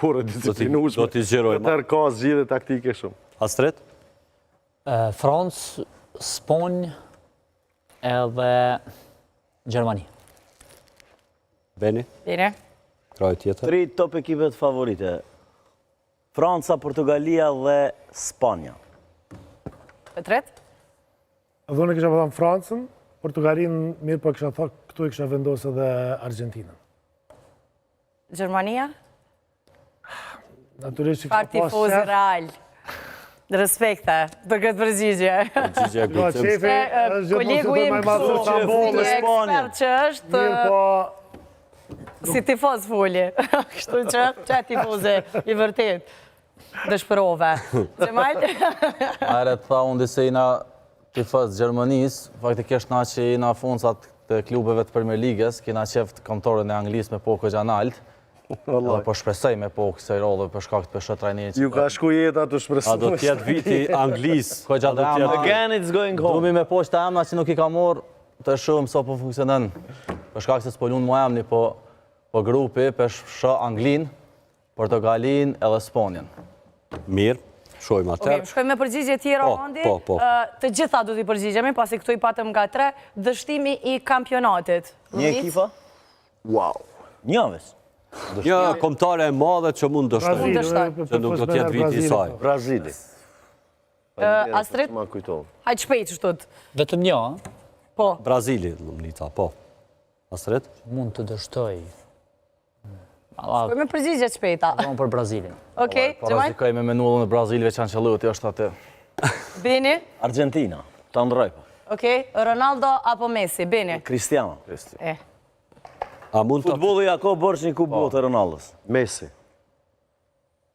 kore disciplinueshme. Do t'i zgjerojmë. Tërë ka zgjidhje taktike shumë. Astrid? Francë, Sponjë edhe Gjermani. Beni? Bene. Kraj tjetër? 3 top ekipet favorite. Franca, Portugalia dhe Spanja. Petret? Dhone kisha thënë Francën, Portugalinë mirë, po kisha thënë këtu i kisha vendosë edhe Argentinën. Gjermania? Natyrisht që Çfarë tifoz real? Respekte për këtë përgjigje. Përgjigje e gocëm. Qefi, Kolegu im këtu, Shqipëri, Spanja. ekspert që është, mirë, po si tifoz foli. Kështu që tifoze i vërtet dëshpërove. Gjemal? Ajre të tha unë dise jina tifoz Gjermanis, faktikisht na që jina funcat të klubeve të Premier Ligës, kina qeft kontorën e Anglisë me po këgja nalt, edhe po shpresoj me po kësaj rolle për shkak të peshët trajnit. Ju ka shku jeta të shpresu. A do tjetë viti Anglis? Këgja të ama, Again it's going home. dumi me poqë të emna që nuk i ka morë të shumë so po funksionen. Për shkak se s'po lunë mu emni, po grupi për shë Anglin, Portugalin edhe Sponjen. Mirë, shojmë atër. Shkojmë me përgjigje tjera, Po, Andi. po. Të gjitha du t'i përgjigjemi, pasi këtu i patëm nga 3, dështimi i kampionatit. Një ekipa? Wow. Njëves. Një kombëtare e madhe që mund dështoj. Që nuk do tjetë viti i saj. Brazili. Astrid? Ma kujtovë. Hajtë shpejt shtut. Vetëm një, Po. Brazili, Lumnica, po. Astrid? mund të dështoj. Shkojmë me përgjigje të shpejta. Zonë për Brazilin. Okej, Po Gjemal? razikoj me menullën e Brazilve që Ancelotti është atë. Beni? Argentina. Ta ndrojpa. Okej, Ronaldo apo Messi? Beni? Cristiano. A mund të... Futbolli ako bërsh një kupë të Ronaldos. Messi.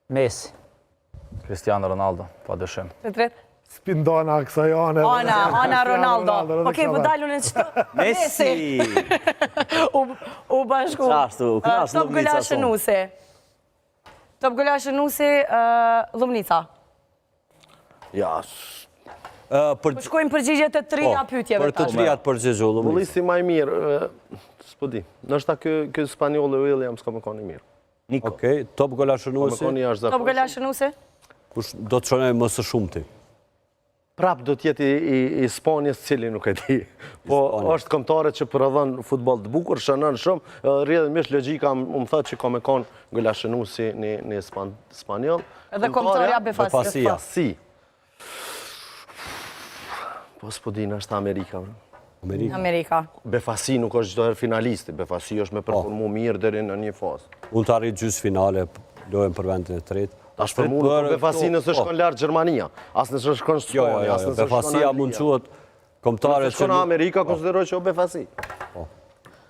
Messi. Cristiano Ronaldo, pa dëshim. Petret? Spindona kësaj anë. Ana Ronaldo. Okej, po dalun e qëto. Messi! U bashku. Qashtu, knash Top Lumnica Gola Shënusi. Top Gola Shënusi, Lumnica. Ja, Po shkojmë përgjigje të 3 pyetjeve. Për të tash. triat përgjigju, Lumnica. futbollisti më i mirë, s'po di. Nështë ta kë Spanjoll e Williams ka më koni mirë. Niko. Okej, top Ka më golashënuesi, koni jashtë Top Gola zakonisht. Shënusi? kush do të shonoj më së shumti. Prap do t'jeti i Spanjës, cili nuk e di. Po është kombëtare që përëdhën futbol të bukur, shënën shumë, rrjedhimisht logjika më thotë që ka me konë golashënuesi në Spanjoll. Edhe kombëtarja Befasi. Befasi. Po s'po di, është Amerika. Amerika. Befasi nuk është çdo herë finalisti, Befasi është me performu mirë deri në një fazë. Unë të arrit gjysë finale, lojën për vendin e tretë. Tash për mua nuk Befasi nëse shkon lart Gjermania, as nëse shkon Spanja, as nëse shkon Befasia mund quhet kombëtare Nëse shkon në Amerika, konsideroj që o Befasi.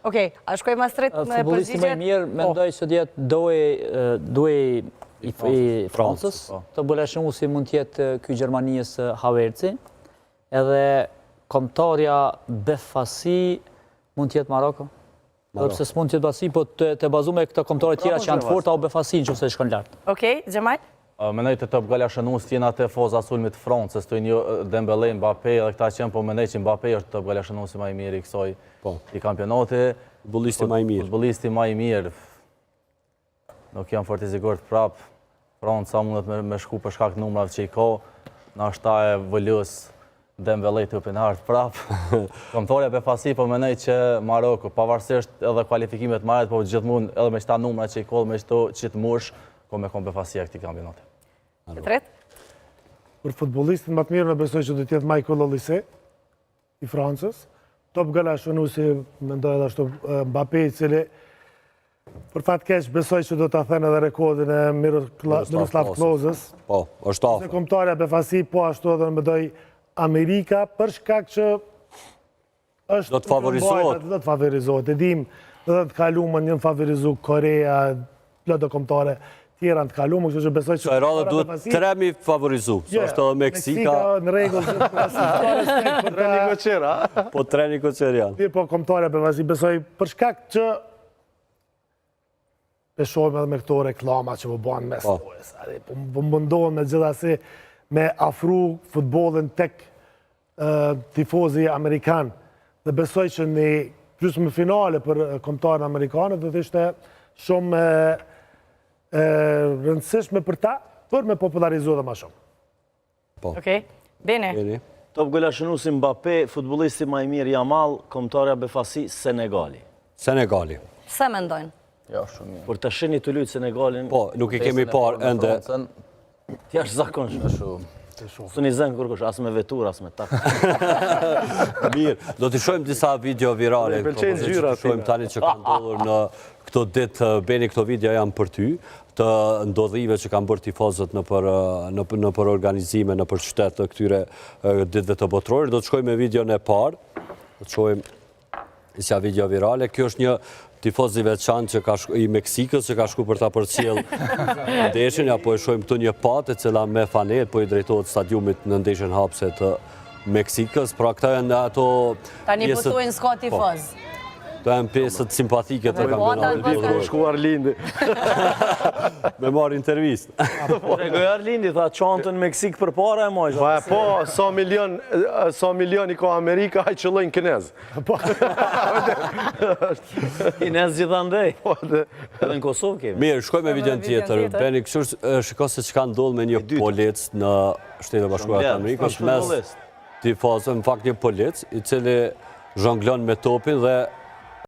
Okej, a shkojmë astret me Futbollisti më i përgjigje? mirë, mendoj se djetë duaj i Francës. Top golashënuesi mund tjetë ky Gjermanisë Havertzi. Edhe kombëtarja Befasi mund tjetë Maroko. Edhe pse s'mund tjetë Befasi, po të bazu me këto kombëtare tjera që janë të forta o Befasi nëse shkon lart. Okej, Gjemal? Mendoj të top golashënues t'jena të foza sulmit të Francës, të një Dembele, Mbappé dhe këta që po mendoj që Mbappé është top golashënuesi më i mirë i kësaj i kampionati. Futbollisti më i mirë. Futbollisti më i mirë. Nuk jam fort i sigurt prap. Franca mundet me shku për shkak të numrave që i ka. Na është e vëllës Dembele të upin hartë prap. Kombëtarja Befasi po mendoj që Maroko, pavarësisht edhe kualifikimet marrët, po gjithmonë edhe me këta numra që i ka, me këto që të mush, ko me konë Befasia këtij kampionati. Petret? Për futbollistin më të mirë në besoj që do t'jetë Michael Olise, i Francës. Top golashënuesi mendoj edhe ashtu Mbappé, i cili për fat keq besoj që do ta thënë edhe rekordin e Miroslav Klozës. Po, është Se kombëtarja Befasi, po ashtu edhe mendoj Amerika, për shkak që është... Do të favorizohet. Do të favorizohet. E dim, do të kalumën një favorizu Korea, plot do kombëtare tjera të kalumën, kështu që besoj që... Kësaj radhe duhet tremi favorizu, se është edhe Meksika. Në rregull, Treni Koqera. Po treni Koqer janë. Po kombëtarja Befasi besoj për shkak që e shohim edhe me këto reklama që po bëhen mes lojës. Po mundohen me gjithasi me afru futbolin tek tifozi amerikan. Dhe besoj që në gjysmë finale për kombëtarën amerikanë do të ishte shumë rëndësishme për ta, për me popularizu dhe ma shumë. Okej, Bene. Beni. Top golashënuesi Mbappé, futbollisti më i mirë Yamal, kombëtarja befasi Senegali. Senegali. Se mendojnë? Ja, shumë mirë. Për të shini të lujtë Senegalin, Po, nuk i kemi parë ende. t'ja është zakonshme. Së një zënë kërkush, as me vetur, as me takë. Mirë, do t'i shojmë disa video virale. Me pëlqejnë propozit gjyra që shojmë tani që kanë ndodhur në këto ditë, Beni, këto video janë për ty, të ndodhive që kanë bërë tifozët në për organizime, në për qytetë të këtyre ditëve të botrore. Do të shojmë me video në parë, do të shojmë isja video virale. Kjo është një tifoz i veçantë i Meksikës që ka shku për ta përcjell ndeshjen, apo e shojmë këtu një patë e cila me fanet po i drejtohet stadiumit në ndeshjen hapse të Meksikës. Pra këta janë ato Tani pëtojnë s'ka tifoz. Këto janë pjesët simpatike të kampionatit botror. Shkuar lindi. Me marrë intervistë. Tregoj Arlindi, tha çantën Meksik për para e mojë. Po, sa milion i ka Amerika, haj qëllojnë kinez. Kinez gjithandej. Edhe në Kosovë kemi. Mirë, shkoj me videon tjetër. Beni, kështu shiko se çka ndodh me një polic në Shtetet e Bashkuara të Amerikës mes tifozëve, në fakt një polic i cili zhonglon me topin dhe